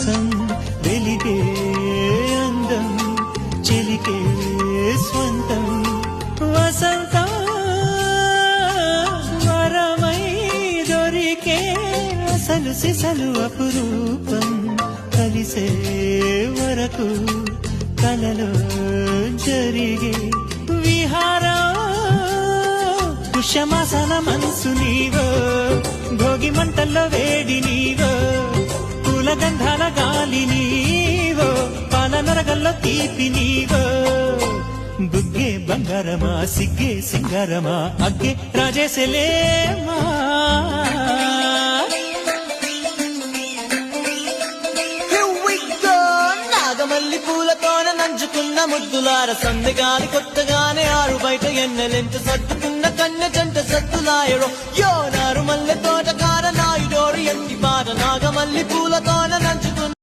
దీపం వెలిగే అందం చెలికే స్వంతం వసంతం వరమై దొరికే అసలు సిసలు అపురూపం కలిసే వరకు కలలో జరిగే విహారం పుష్యమాసన మనసు నీవో భోగి మంటల్లో వేడి నీవో పూల గంధాల గాలి నీవో పాల నరగల్లో తీపి నీవో బుగ్గే బంగారమా సిగ్గే సింగారమా అగ్గే రాజేశలేమా మల్లి పూలతోన నంచుకున్న ముద్దులార సందగాలి కొత్తగానే ఆరు బయట ఎన్నెలెంట సర్దుకున్న కన్నె జంట సత్తులాయరో యో నారు మల్లె తోటకార నాయుడోరు ఎంటి బాట నాగమల్లి పూలతోన నంచుకున్న